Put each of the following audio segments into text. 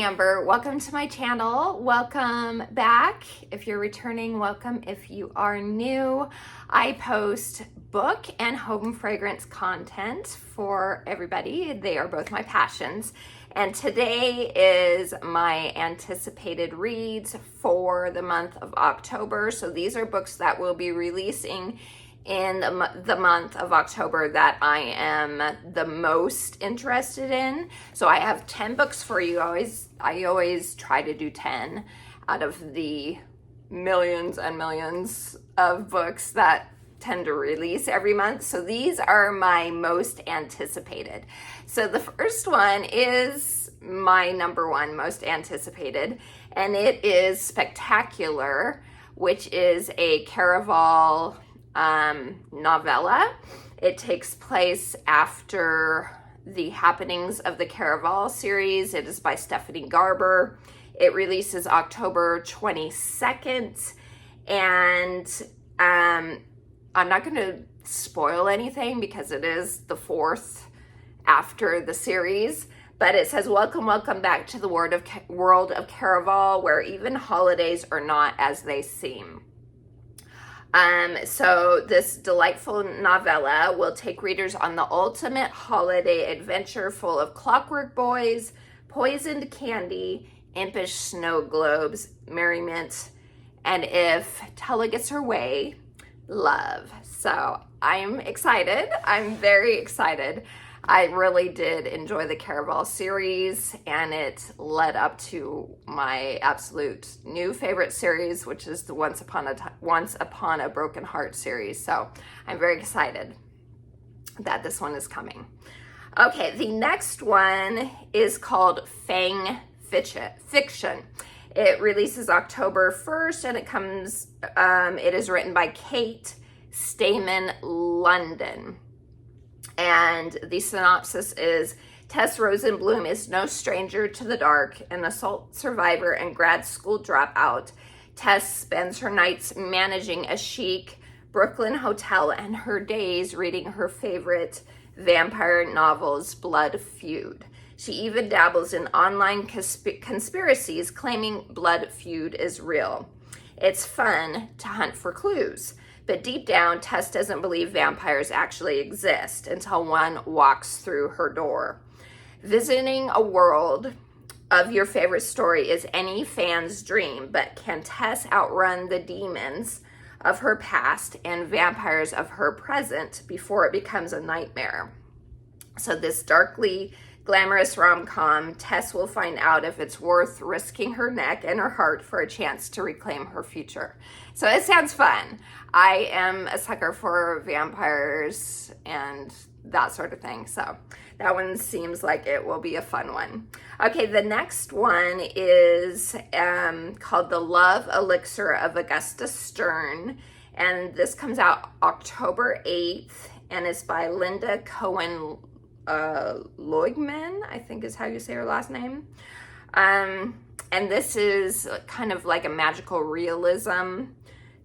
Amber. Welcome to my channel. Welcome back. If you're returning, welcome. If you are new, I post book and home fragrance content for everybody. They are both my passions. And today is my anticipated reads for the month of October. So these are books that will be releasing in the month of October that I am the most interested in. So I have 10 books for you. I always try to do 10 out of the millions and millions of books that tend to release every month. So these are my most anticipated. So the first one is my number one most anticipated, and it is Spectacular, which is a Caraval novella. It takes place after the happenings of the Caraval series. It is by Stephanie Garber. It releases October 22nd, and I'm not going to spoil anything because it is the fourth after the series, but it says, welcome back to the world of Caraval, where even holidays are not as they seem. So this delightful novella will take readers on the ultimate holiday adventure full of clockwork boys, poisoned candy, impish snow globes, merriment, and if Tella gets her way, love. So I'm excited. I'm very excited. I really did enjoy the Caraval series, and it led up to my absolute new favorite series, which is the Once Upon a Broken Heart series. So I'm very excited that this one is coming. Okay, the next one is called Fang Fiction. It releases October 1st, and it is written by Kate Stayman London. And the synopsis is, Tess Rosenblum is no stranger to the dark. An assault survivor and grad school dropout, Tess spends her nights managing a chic Brooklyn hotel and her days reading her favorite vampire novel's Blood Feud. She even dabbles in online conspiracies claiming Blood Feud is real. It's fun to hunt for clues. But deep down, Tess doesn't believe vampires actually exist until one walks through her door. Visiting a world of your favorite story is any fan's dream, but can Tess outrun the demons of her past and vampires of her present before it becomes a nightmare? So this darkly glamorous rom-com, Tess will find out if it's worth risking her neck and her heart for a chance to reclaim her future. So it sounds fun. I am a sucker for vampires and that sort of thing. So that one seems like it will be a fun one. Okay, the next one is called The Love Elixir of Augusta Stern. And this comes out October 8th and is by Linda Cohen Loigman, I think is how you say her last name. And this is kind of like a magical realism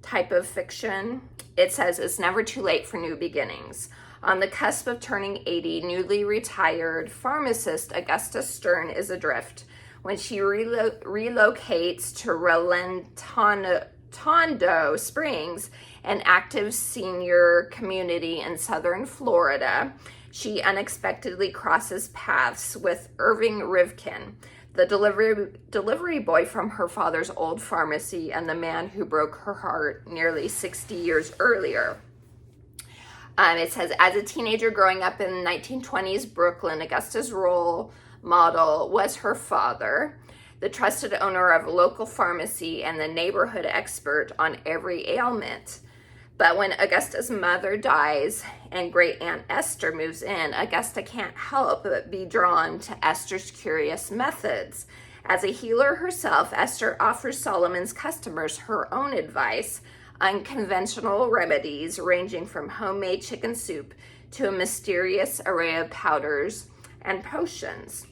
type of fiction. It says, it's never too late for new beginnings. On the cusp of turning 80, newly retired pharmacist Augusta Stern is adrift when she relocates to Relentondo Springs, an active senior community in southern Florida. She unexpectedly crosses paths with Irving Rivkin, the delivery boy from her father's old pharmacy and the man who broke her heart nearly 60 years earlier. It says, as a teenager growing up in 1920s Brooklyn, Augusta's role model was her father, the trusted owner of a local pharmacy and the neighborhood expert on every ailment. But when Augusta's mother dies and great aunt Esther moves in, Augusta can't help but be drawn to Esther's curious methods. As a healer herself, Esther offers Solomon's customers her own advice, unconventional remedies ranging from homemade chicken soup to a mysterious array of powders and potions.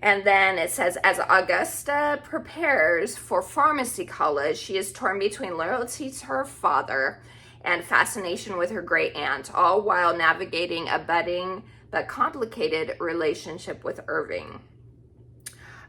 And then it says, as Augusta prepares for pharmacy college, she is torn between loyalty to her father and fascination with her great aunt, all while navigating a budding but complicated relationship with Irving.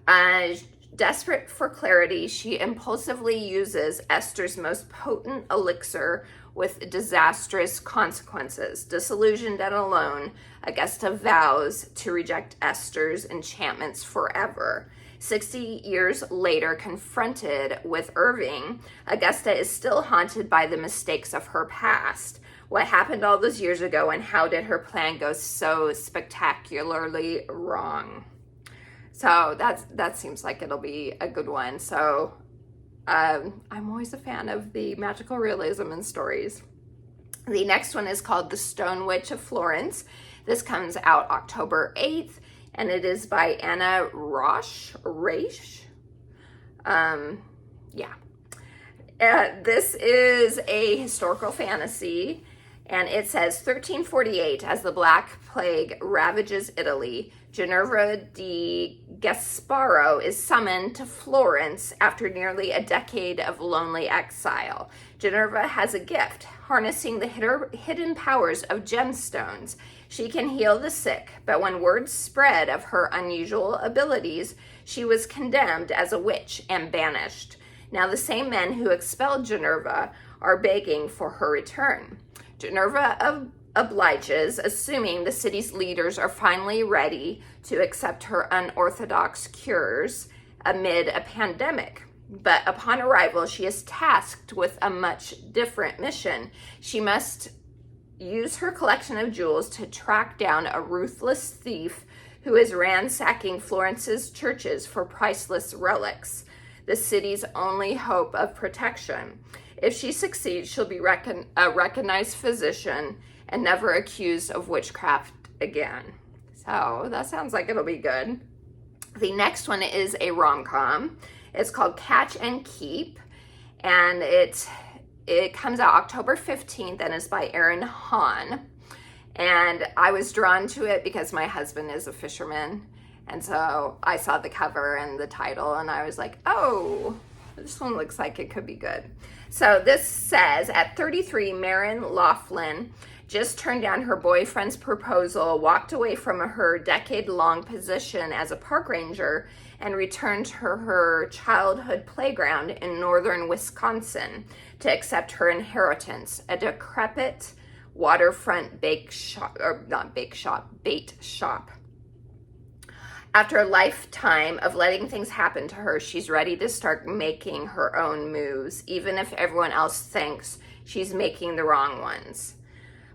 Uh, Desperate for clarity, she impulsively uses Esther's most potent elixir with disastrous consequences. Disillusioned and alone, Augusta vows to reject Esther's enchantments forever. 60 years later, confronted with Irving, Augusta is still haunted by the mistakes of her past. What happened all those years ago, and how did her plan go so spectacularly wrong? So that seems like it'll be a good one. So I'm always a fan of the magical realism in stories. The next one is called The Stone Witch of Florence. This comes out October 8th, and it is by Anna Raish. This is a historical fantasy, and it says 1348, as the Black Plague ravages Italy, Ginevra di Gasparo is summoned to Florence after nearly a decade of lonely exile. Ginevra has a gift, harnessing the hidden powers of gemstones. She can heal the sick, but when word spread of her unusual abilities, she was condemned as a witch and banished. Now the same men who expelled Ginevra are begging for her return. Ginevra obliges, assuming the city's leaders are finally ready to accept her unorthodox cures amid a pandemic. But upon arrival, she is tasked with a much different mission. She must use her collection of jewels to track down a ruthless thief who is ransacking Florence's churches for priceless relics, the city's only hope of protection. If she succeeds, she'll be a recognized physician and never accused of witchcraft again. So that sounds like it'll be good. The next one is a rom-com. It's called Catch and Keep, and it comes out October 15th and is by Aaron Hahn. And I was drawn to it because my husband is a fisherman, and so I saw the cover and the title, and I was like, oh, this one looks like it could be good. So this says, at 33, Marin Laughlin just turned down her boyfriend's proposal, walked away from her decade-long position as a park ranger, and returned to her childhood playground in northern Wisconsin to accept her inheritance, a decrepit waterfront bait shop. After a lifetime of letting things happen to her, she's ready to start making her own moves, even if everyone else thinks she's making the wrong ones.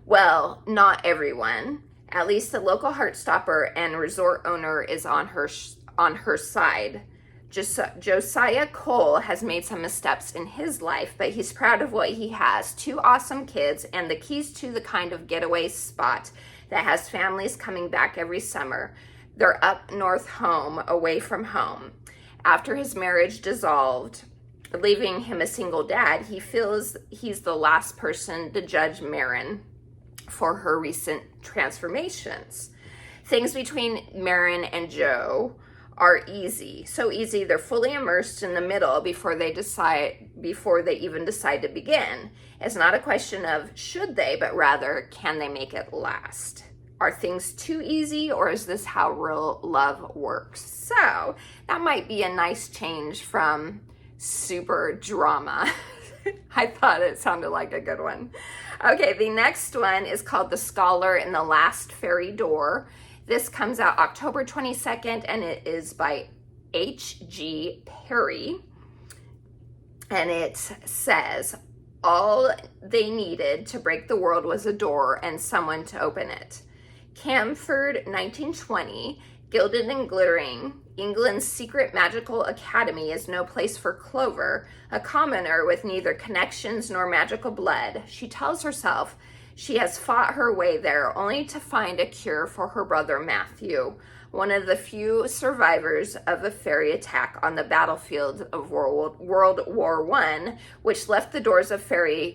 Well, not everyone. At least the local Heartstopper and resort owner is on her side. Josiah Cole has made some missteps in his life, but he's proud of what he has: 2 awesome kids and the keys to the kind of getaway spot that has families coming back every summer. Their up north home, away from home. After his marriage dissolved, leaving him a single dad, he feels he's the last person to judge Marin for her recent transformations. Things between Marin and Joe are easy. So easy, they're fully immersed in the middle before they even decide to begin. It's not a question of should they, but rather, can they make it last? Are things too easy, or is this how real love works? So that might be a nice change from super drama. I thought it sounded like a good one. Okay, the next one is called The Scholar in the Last Fairy Door. This comes out October 22nd, and it is by H.G. Perry. And it says, all they needed to break the world was a door and someone to open it. Camford, 1920, gilded and glittering, England's secret magical academy is no place for Clover, a commoner with neither connections nor magical blood. She tells herself she has fought her way there only to find a cure for her brother Matthew, one of the few survivors of a fairy attack on the battlefield of World War I, which left the doors of 2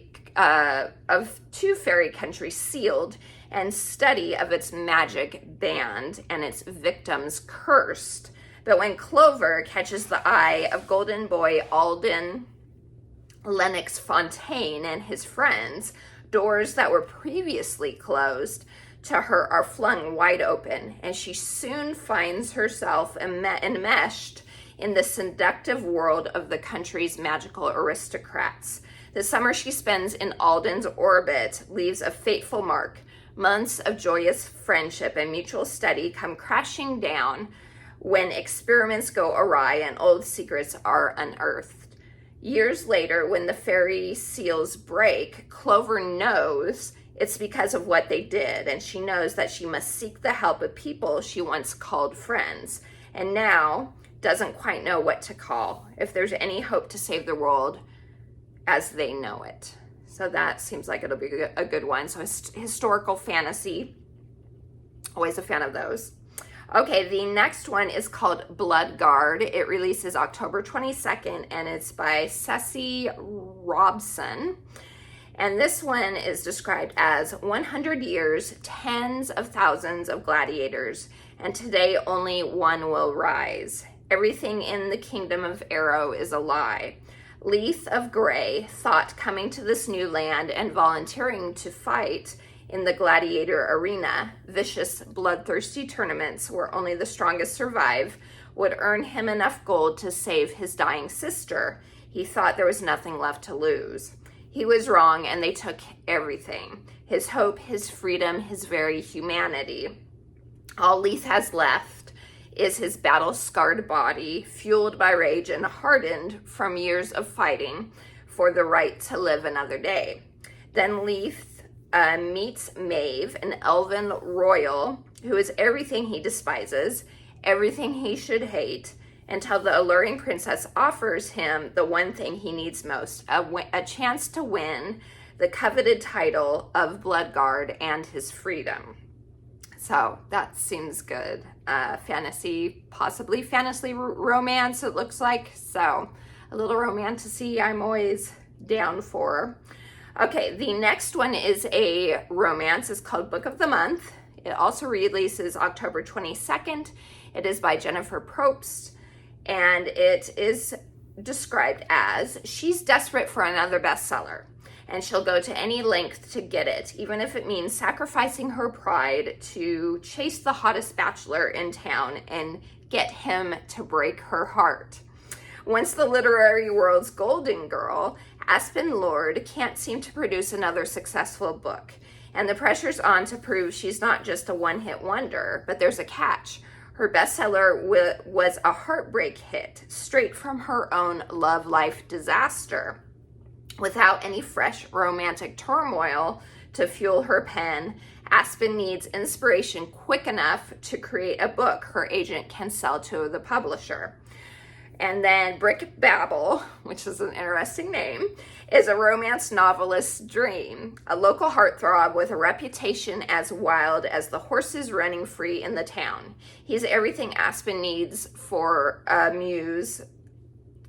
fairy countries sealed and study of its magic banned and its victims cursed. But when Clover catches the eye of Golden Boy Alden Lennox Fontaine and his friends, doors that were previously closed to her are flung wide open, and she soon finds herself enmeshed in the seductive world of the country's magical aristocrats. The summer she spends in Alden's orbit leaves a fateful mark. Months of joyous friendship and mutual study come crashing down when experiments go awry and old secrets are unearthed. Years later, when the fairy seals break, Clover knows it's because of what they did, and she knows that she must seek the help of people she once called friends, and now doesn't quite know what to call, if there's any hope to save the world as they know it. So that seems like it'll be a good one. So historical fantasy, always a fan of those. Okay, the next one is called Bloodguard. It releases October 22nd, and it's by Ceci Robson. And this one is described as 100 years, tens of thousands of gladiators, and today only one will rise. Everything in the kingdom of Arrow is a lie. Leith of Grey thought coming to this new land and volunteering to fight in the gladiator arena, vicious, bloodthirsty tournaments where only the strongest survive, would earn him enough gold to save his dying sister. He thought there was nothing left to lose. He was wrong, and they took everything. His hope, his freedom, his very humanity. All Leith has left is his battle-scarred body, fueled by rage and hardened from years of fighting for the right to live another day. Then Leith meets Maeve, an elven royal, who is everything he despises, everything he should hate, until the alluring princess offers him the one thing he needs most, a chance to win the coveted title of Bloodguard and his freedom. So that seems good. Fantasy, possibly fantasy romance, it looks like. So a little romantasy I'm always down for. Okay, the next one is a romance. It's called Book of the Month. It also releases October 22nd. It is by Jennifer Probst, and it is described as, she's desperate for another bestseller, and she'll go to any length to get it, even if it means sacrificing her pride to chase the hottest bachelor in town and get him to break her heart. Once the literary world's golden girl, Aspen Lord can't seem to produce another successful book, and the pressure's on to prove she's not just a one-hit wonder, but there's a catch. Her bestseller was a heartbreak hit, straight from her own love life disaster. Without any fresh romantic turmoil to fuel her pen, Aspen needs inspiration quick enough to create a book her agent can sell to the publisher. And then Brick Babel, which is an interesting name, is a romance novelist's dream, a local heartthrob with a reputation as wild as the horses running free in the town. He's everything Aspen needs for a muse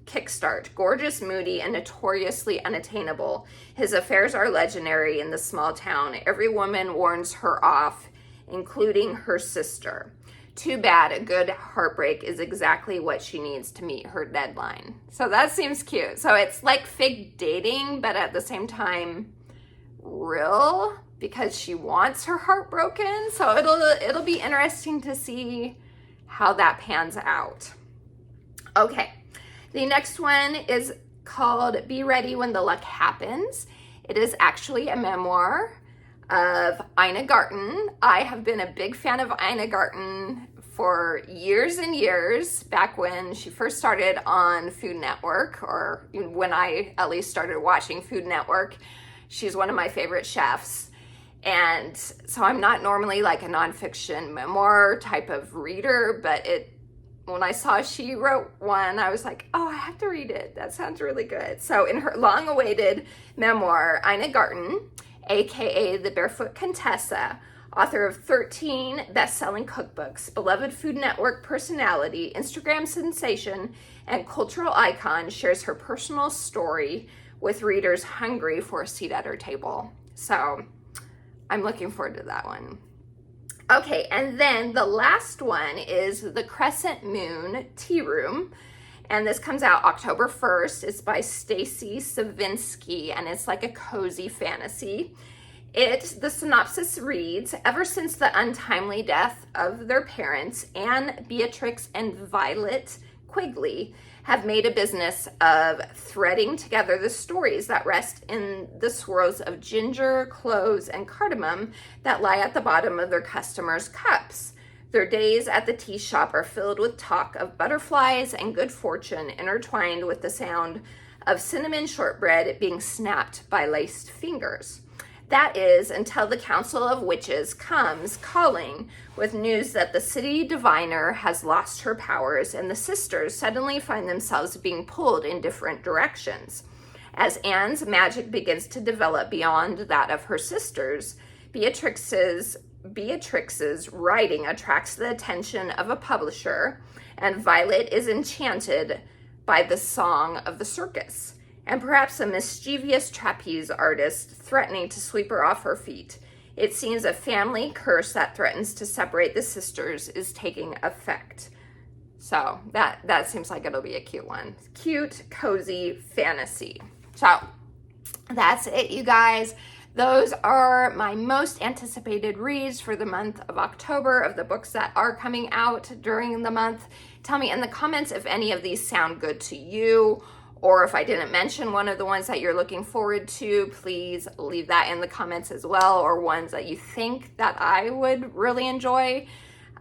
kickstart. Gorgeous, moody, and notoriously unattainable. His affairs are legendary in the small town. Every woman warns her off, including her sister. Too bad, a good heartbreak is exactly what she needs to meet her deadline. So that seems cute. So it's like fake dating, but at the same time real, because she wants her heart broken. So it'll be interesting to see how that pans out. Okay, the next one is called Be Ready When the Luck Happens. It is actually a memoir of Ina Garten. I have been a big fan of Ina Garten for years and years, back when she first started on Food Network, or when I at least started watching Food Network. She's one of my favorite chefs. And so I'm not normally like a nonfiction memoir type of reader, but when I saw she wrote one, I was like, oh, I have to read it. That sounds really good. So in her long-awaited memoir, Ina Garten, aka the Barefoot Contessa, author of 13 best-selling cookbooks, beloved Food Network personality, Instagram sensation, and cultural icon, shares her personal story with readers hungry for a seat at her table. So I'm looking forward to that one. Okay, and then the last one is The Crescent Moon Tea Room. And this comes out October 1st. It's by Stacy Savinsky, and it's like a cozy fantasy. The synopsis reads, ever since the untimely death of their parents, Anne, Beatrix, and Violet Quigley have made a business of threading together the stories that rest in the swirls of ginger, cloves, and cardamom that lie at the bottom of their customers' cups. Their days at the tea shop are filled with talk of butterflies and good fortune intertwined with the sound of cinnamon shortbread being snapped by laced fingers. That is until the Council of Witches comes calling with news that the city diviner has lost her powers, and the sisters suddenly find themselves being pulled in different directions. As Anne's magic begins to develop beyond that of her sisters, Beatrix's writing attracts the attention of a publisher, and Violet is enchanted by the song of the circus, and perhaps a mischievous trapeze artist threatening to sweep her off her feet. It seems a family curse that threatens to separate the sisters is taking effect. So that seems like it'll be a cute one. Cute, cozy fantasy. So that's it, you guys. Those are my most anticipated reads for the month of October of the books that are coming out during the month. Tell me in the comments if any of these sound good to you, or if I didn't mention one of the ones that you're looking forward to, please leave that in the comments as well, or ones that you think that I would really enjoy.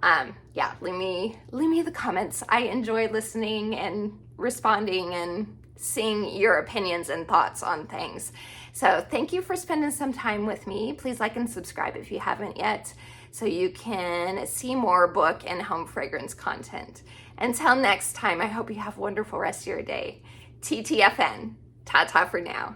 Leave me the comments. I enjoy listening and responding and seeing your opinions and thoughts on things. So thank you for spending some time with me. Please like and subscribe if you haven't yet, so you can see more book and home fragrance content. Until next time, I hope you have a wonderful rest of your day. TTFN. Ta-ta for now.